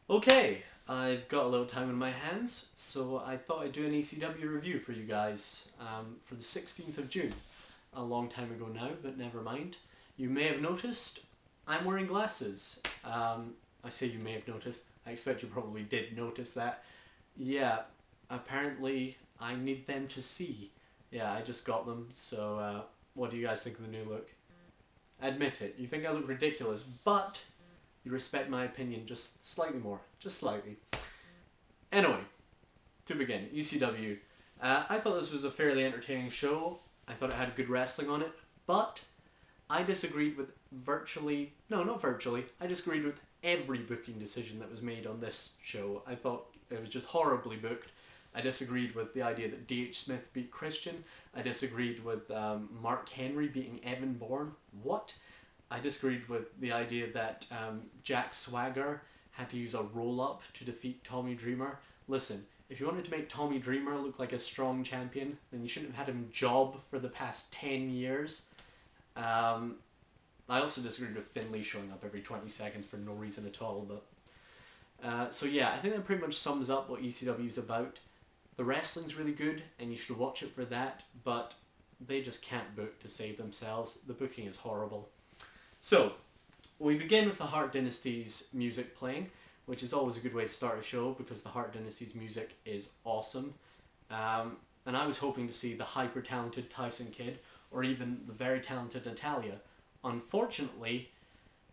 Okay, I've got a little time in my hands, so I thought I'd do an ECW review for you guys for the 16th of June. A long time ago now, but never mind. You may have noticed I'm wearing glasses. I say you may have noticed. I expect you probably did notice that. Yeah, apparently I need them to see. Yeah, I just got them, so what do you guys think of the new look? Admit it, you think I look ridiculous, but you respect my opinion just slightly more. Just slightly. Anyway, to begin, ECW. I thought this was a fairly entertaining show. I thought it had good wrestling on it, but I disagreed with I disagreed with every booking decision that was made on this show. I thought it was just horribly booked. I disagreed with the idea that D.H. Smith beat Christian. I disagreed with Mark Henry beating Evan Bourne. What? I disagreed with the idea that Jack Swagger had to use a roll-up to defeat Tommy Dreamer. Listen, if you wanted to make Tommy Dreamer look like a strong champion, then you shouldn't have had him job for the past 10 years. I also disagreed with Finlay showing up every 20 seconds for no reason at all. But so yeah, I think that pretty much sums up what ECW is about. The wrestling's really good, and you should watch it for that, but they just can't book to save themselves. The booking is horrible. So, we begin with the Hart Dynasty's music playing, which is always a good way to start a show because the Hart Dynasty's music is awesome. And I was hoping to see the hyper-talented Tyson Kidd or even the very talented Natalia. Unfortunately,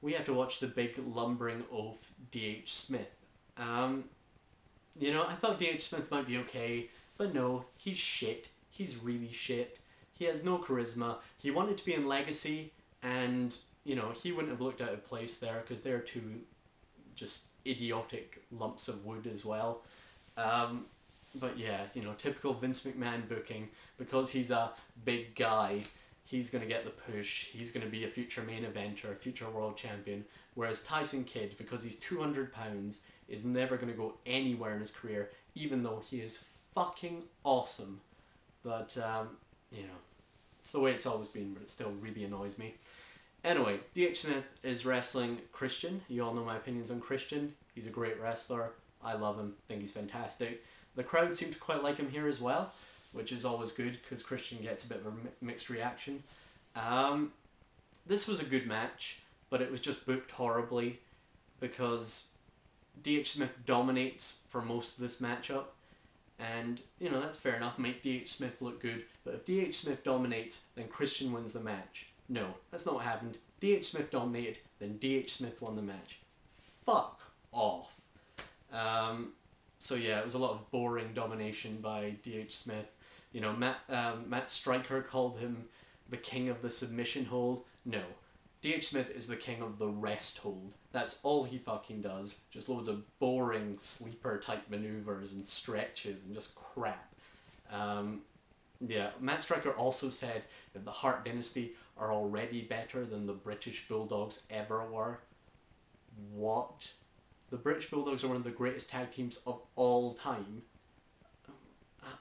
we had to watch the big lumbering oaf D.H. Smith. You know, I thought D.H. Smith might be okay, but no, he's shit. He's really shit. He has no charisma. He wanted to be in Legacy, and you know, he wouldn't have looked out of place there because they're two just idiotic lumps of wood as well. But yeah, you know, typical Vince McMahon booking. Because he's a big guy, he's going to get the push. He's going to be a future main eventer, a future world champion. Whereas Tyson Kidd, because he's 200 pounds, is never going to go anywhere in his career, even though he is fucking awesome. But, you know, it's the way it's always been, but it still really annoys me. Anyway, D.H. Smith is wrestling Christian. You all know my opinions on Christian. He's a great wrestler. I love him. Think he's fantastic. The crowd seem to quite like him here as well, which is always good because Christian gets a bit of a mixed reaction. This was a good match, but it was just booked horribly because D.H. Smith dominates for most of this matchup. And, you know, that's fair enough. Make D.H. Smith look good. But if D.H. Smith dominates, then Christian wins the match. No, that's not what happened. D.H. Smith dominated, then D.H. Smith won the match. Fuck off. So yeah, it was a lot of boring domination by D.H. Smith. You know, Matt Striker called him the king of the submission hold. No, D.H. Smith is the king of the rest hold. That's all he fucking does. Just loads of boring sleeper type maneuvers and stretches and just crap. Yeah, Matt Striker also said that the Hart Dynasty are already better than the British Bulldogs ever were. What? The British Bulldogs are one of the greatest tag teams of all time.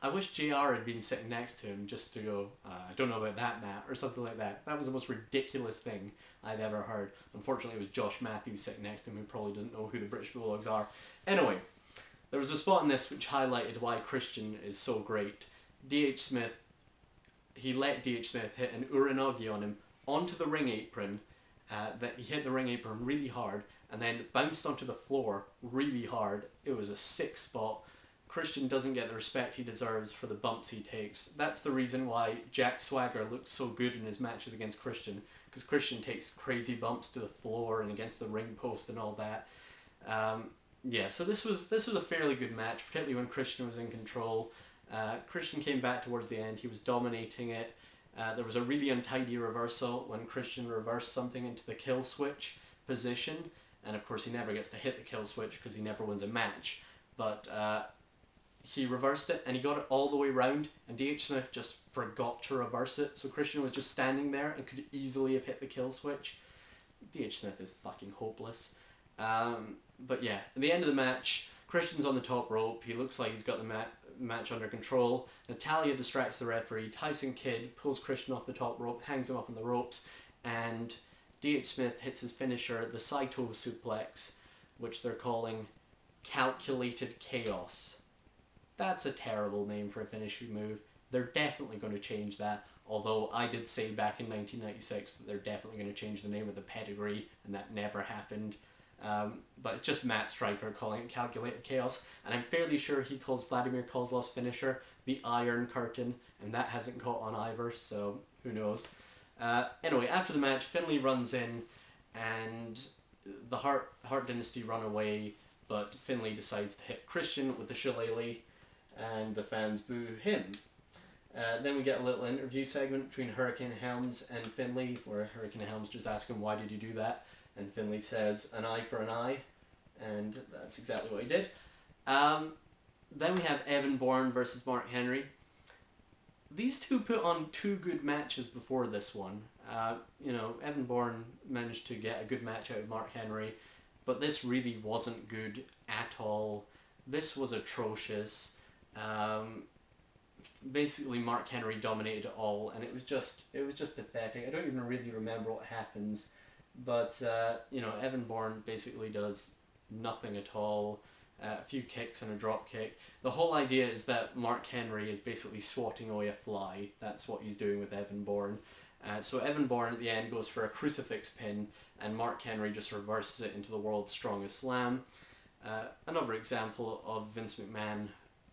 I wish JR had been sitting next to him just to go, I don't know about that, Matt, or something like that. That was the most ridiculous thing I've ever heard. Unfortunately, it was Josh Matthews sitting next to him who probably doesn't know who the British Bulldogs are. Anyway, there was a spot in this which highlighted why Christian is so great. D.H. Smith, he let D.H. Smith hit an Uranagi on him onto the ring apron, that he hit the ring apron really hard and then bounced onto the floor really hard. It was a sick spot. Christian doesn't get the respect he deserves for the bumps he takes. That's the reason why Jack Swagger looks so good in his matches against Christian, because Christian takes crazy bumps to the floor and against the ring post and all that. Yeah, so this was a fairly good match, particularly when Christian was in control. Christian came back towards the end. He was dominating it. There was a really untidy reversal when Christian reversed something into the kill switch position, and of course he never gets to hit the kill switch because he never wins a match. But he reversed it and he got it all the way round, and D.H. Smith just forgot to reverse it, so Christian was just standing there and could easily have hit the kill switch. D.H. Smith is fucking hopeless. But yeah, at the end of the match, Christian's on the top rope. He looks like he's got the match under control. Natalia distracts the referee. Tyson Kidd pulls Christian off the top rope, hangs him up on the ropes, and D.H. Smith hits his finisher, the Saito suplex, which they're calling Calculated Chaos. That's a terrible name for a finishing move. They're definitely going to change that, although I did say back in 1996 that they're definitely going to change the name of the pedigree, and that never happened. But it's just Matt Stryker calling it Calculated Chaos, and I'm fairly sure he calls Vladimir Kozlov's finisher the Iron Curtain, and that hasn't caught on either, so who knows. Anyway, after the match, Finlay runs in, and the Hart Dynasty run away, but Finlay decides to hit Christian with the shillelagh, and the fans boo him. Then we get a little interview segment between Hurricane Helms and Finlay, where Hurricane Helms just asks him, why did you do that? And Finlay says, an eye for an eye, and that's exactly what he did. Then we have Evan Bourne versus Mark Henry. These two put on 2 good matches before this one. You know, Evan Bourne managed to get a good match out of Mark Henry, but this really wasn't good at all. This was atrocious. Basically, Mark Henry dominated it all, and it was just pathetic. I don't even really remember what happens, but you know, Evan Bourne basically does nothing at all. A few kicks and a drop kick. The whole idea is that Mark Henry is basically swatting away a fly. That's what he's doing with Evan Bourne. So Evan Bourne at the end goes for a crucifix pin, and Mark Henry just reverses it into the world's strongest slam. Another example of Vince McMahon's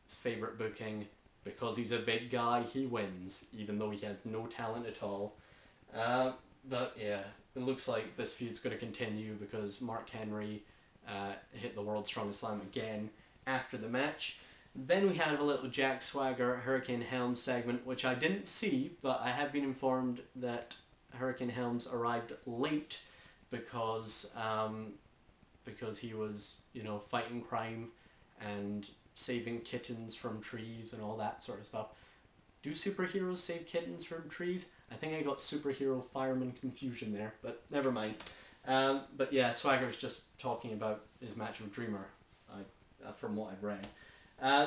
favourite booking. Because he's a big guy, he wins, even though he has no talent at all. But yeah, it looks like this feud's going to continue because Mark Henry hit the world's strongest slam again after the match. Then we had a little Jack Swagger Hurricane Helms segment, which I didn't see, but I have been informed that Hurricane Helms arrived late because he was, you know, fighting crime and saving kittens from trees and all that sort of stuff. Do superheroes save kittens from trees? I think I got superhero fireman confusion there, but never mind. But yeah, Swagger's just talking about his match with Dreamer, from what I've read.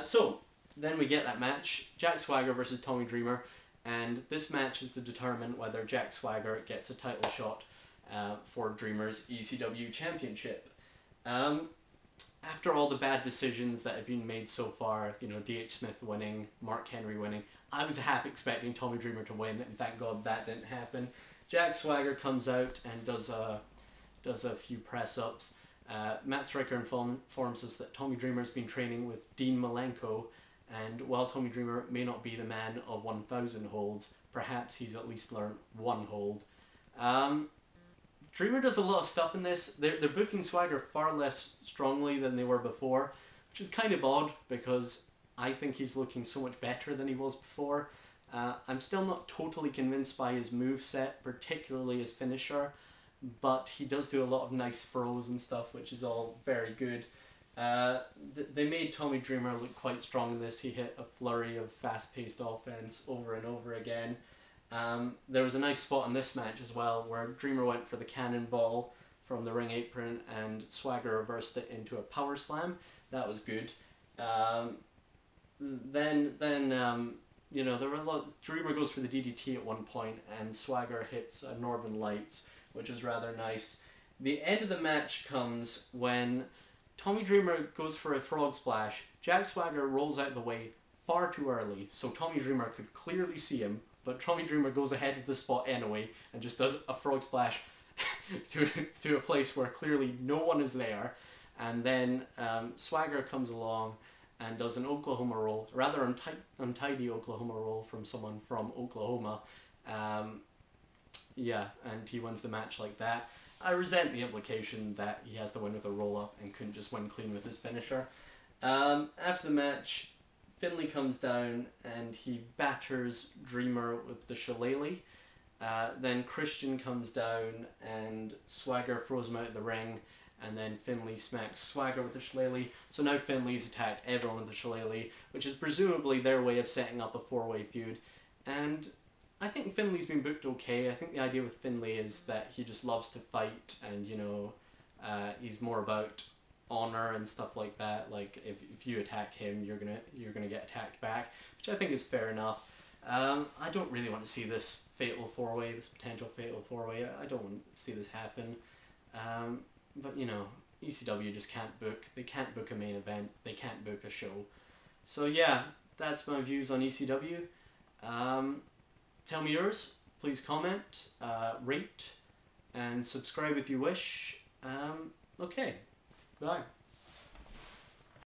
So, then we get that match, Jack Swagger versus Tommy Dreamer, and this match is to determine whether Jack Swagger gets a title shot for Dreamer's ECW Championship. After all the bad decisions that have been made so far, you know, D.H. Smith winning, Mark Henry winning, I was half expecting Tommy Dreamer to win, and thank God that didn't happen. Jack Swagger comes out and does a few press-ups. Matt Stryker informs us that Tommy Dreamer's been training with Dean Malenko, and while Tommy Dreamer may not be the man of 1,000 holds, perhaps he's at least learned 1 hold. Dreamer does a lot of stuff in this. They're booking Swagger far less strongly than they were before, which is kind of odd because I think he's looking so much better than he was before. I'm still not totally convinced by his moveset, particularly his finisher, but he does do a lot of nice throws and stuff, which is all very good. They made Tommy Dreamer look quite strong in this. He hit a flurry of fast-paced offense over and over again. There was a nice spot in this match as well where Dreamer went for the cannonball from the ring apron and Swagger reversed it into a power slam. That was good. Then you know, there were a lot. Dreamer goes for the DDT at one point and Swagger hits a Northern Lights, which was rather nice. The end of the match comes when Tommy Dreamer goes for a frog splash. Jack Swagger rolls out of the way far too early, so Tommy Dreamer could clearly see him, but Tommy Dreamer goes ahead of the spot anyway and just does a frog splash to a place where clearly no one is there. And then Swagger comes along and does an Oklahoma roll, a rather untidy Oklahoma roll from someone from Oklahoma. Yeah, and he wins the match like that. I resent the implication that he has to win with a roll-up and couldn't just win clean with his finisher. After the match, Finlay comes down and he batters Dreamer with the shillelagh. Then Christian comes down and Swagger throws him out of the ring, and then Finlay smacks Swagger with the shillelagh. So now Finlay's attacked everyone with the shillelagh, which is presumably their way of setting up a 4-way feud. And I think Finlay's been booked okay. I think the idea with Finlay is that he just loves to fight, and you know, he's more about honor and stuff like that. Like if you attack him, you're gonna get attacked back, which I think is fair enough. I don't really want to see this fatal 4-way, this potential fatal 4-way. I don't want to see this happen. But you know, ECW just can't book. They can't book a main event. They can't book a show. So yeah, that's my views on ECW. Tell me yours. Please comment, rate, and subscribe if you wish. Okay, bye.